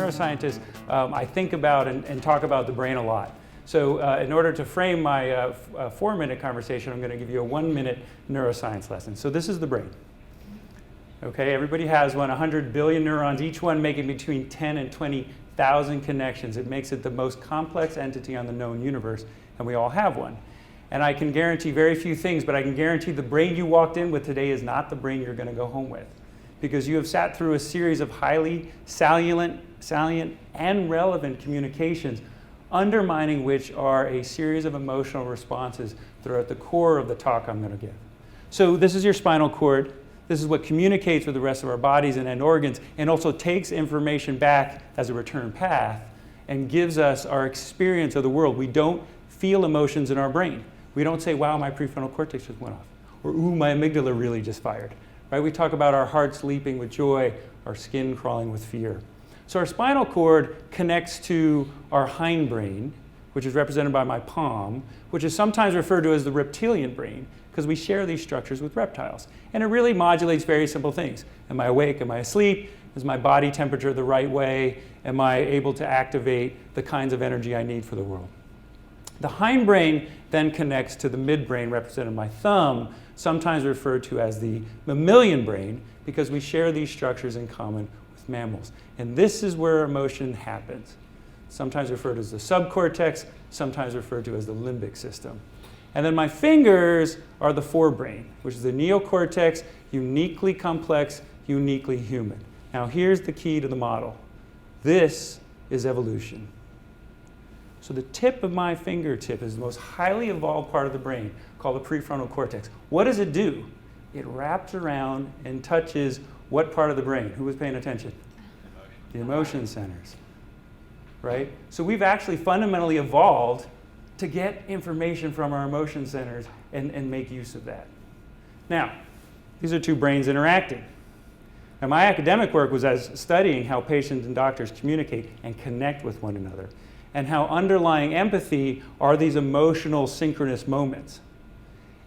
neuroscientist, I think about and talk about the brain a lot. So in order to frame my 4-minute conversation, I'm going to give you a 1-minute neuroscience lesson. So this is the brain. Okay, everybody has 100 billion neurons, each one making between 10 and 20,000 connections. It makes it the most complex entity on the known universe, and we all have one. And I can guarantee very few things, but I can guarantee the brain you walked in with today is not the brain you're going to go home with, because you have sat through a series of highly salient and relevant communications, undermining which are a series of emotional responses throughout the core of the talk I'm going to give. So this is your spinal cord. This is what communicates with the rest of our bodies and end organs, and also takes information back as a return path and gives us our experience of the world. We don't feel emotions in our brain. We don't say, wow, my prefrontal cortex just went off, or ooh, my amygdala really just fired. Right? We talk about our hearts leaping with joy, our skin crawling with fear. So our spinal cord connects to our hindbrain, which is represented by my palm, which is sometimes referred to as the reptilian brain, because we share these structures with reptiles. And it really modulates very simple things. Am I awake? Am I asleep? Is my body temperature the right way? Am I able to activate the kinds of energy I need for the world? The hindbrain then connects to the midbrain, represented by my thumb, sometimes referred to as the mammalian brain, because we share these structures in common with mammals. And this is where emotion happens. Sometimes referred to as the subcortex, sometimes referred to as the limbic system. And then my fingers are the forebrain, which is the neocortex, uniquely complex, uniquely human. Now here's the key to the model. This is evolution. So the tip of my fingertip is the most highly evolved part of the brain, called the prefrontal cortex. What does it do? It wraps around and touches what part of the brain? Who was paying attention? The emotion centers, right? So we've actually fundamentally evolved to get information from our emotion centers and make use of that. Now, these are two brains interacting. Now, my academic work was as studying how patients and doctors communicate and connect with one another, and how underlying empathy are these emotional synchronous moments.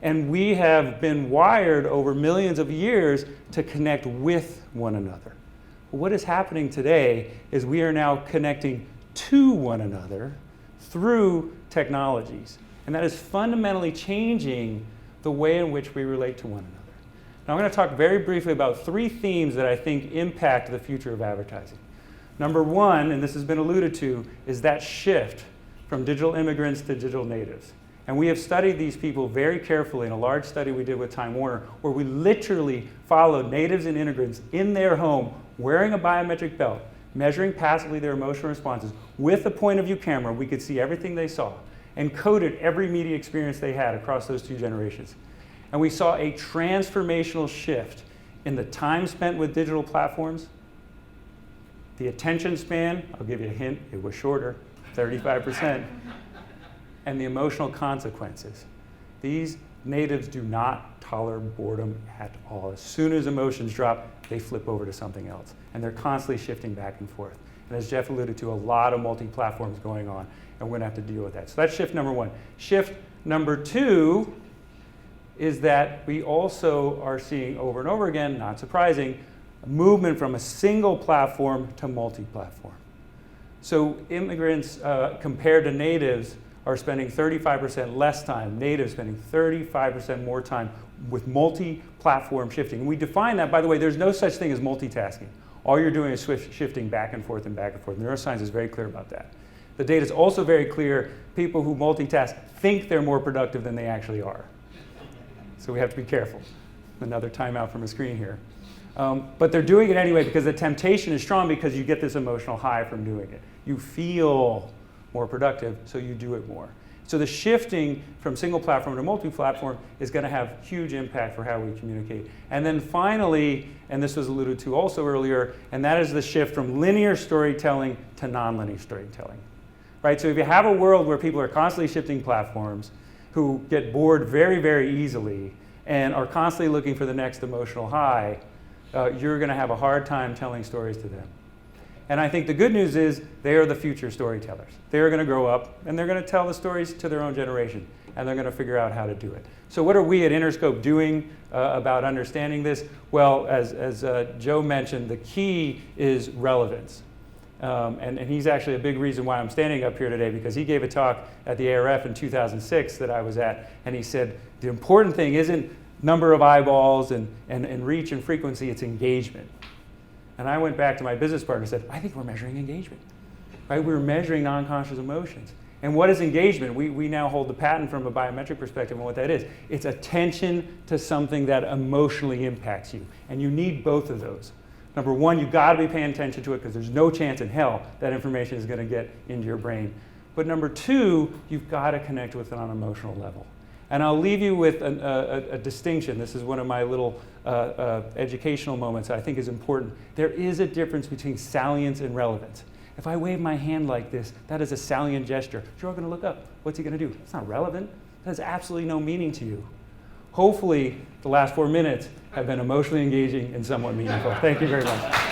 And we have been wired over millions of years to connect with one another. What is happening today is we are now connecting to one another through technologies. And that is fundamentally changing the way in which we relate to one another. Now I'm going to talk very briefly about 3 themes that I think impact the future of advertising. Number 1, and this has been alluded to, is that shift from digital immigrants to digital natives. And we have studied these people very carefully in a large study we did with Time Warner, where we literally followed natives and immigrants in their home, wearing a biometric belt, measuring passively their emotional responses. With a point of view camera, we could see everything they saw and coded every media experience they had across those 2 generations. And we saw a transformational shift in the time spent with digital platforms, the attention span, I'll give you a hint, it was shorter, 35%, and the emotional consequences. These natives do not tolerate boredom at all. As soon as emotions drop, they flip over to something else. And they're constantly shifting back and forth. And as Jeff alluded to, a lot of multi-platforms going on, and we're going to have to deal with that. So that's shift number 1. Shift number 2 is that we also are seeing over and over again, not surprising, a movement from a single platform to multi-platform. So immigrants compared to natives are spending 35% less time, natives spending 35% more time with multi-platform shifting. And we define that, by the way, there's no such thing as multitasking. All you're doing is shifting back and forth and back and forth. Neuroscience is very clear about that. The data is also very clear. People who multitask think they're more productive than they actually are. So we have to be careful. Another timeout from a screen here. But they're doing it anyway because the temptation is strong, because you get this emotional high from doing it. You feel more productive, so you do it more. So the shifting from single platform to multi-platform is going to have huge impact for how we communicate. And then finally, and this was alluded to also earlier, and that is the shift from linear storytelling to nonlinear storytelling. Right? So if you have a world where people are constantly shifting platforms, who get bored very, very easily, and are constantly looking for the next emotional high, you're going to have a hard time telling stories to them. And I think the good news is they are the future storytellers. They're going to grow up, and they're going to tell the stories to their own generation, and they're going to figure out how to do it. So what are we at Innerscope doing about understanding this? Well, as Joe mentioned, the key is relevance. And he's actually a big reason why I'm standing up here today, because he gave a talk at the ARF in 2006 that I was at, and he said the important thing isn't number of eyeballs and reach and frequency, it's engagement. And I went back to my business partner and said, I think we're measuring engagement. Right? We're measuring non-conscious emotions. And what is engagement? We now hold the patent from a biometric perspective on what that is. It's attention to something that emotionally impacts you. And you need both of those. Number one, you've got to be paying attention to it, because there's no chance in hell that information is going to get into your brain. But number two, you've got to connect with it on an emotional level. And I'll leave you with a distinction. This is one of my little educational moments I think is important. There is a difference between salience and relevance. If I wave my hand like this, that is a salient gesture. You're all going to look up. What's he going to do? It's not relevant. That has absolutely no meaning to you. Hopefully, the last 4 minutes have been emotionally engaging and somewhat meaningful. Thank you very much.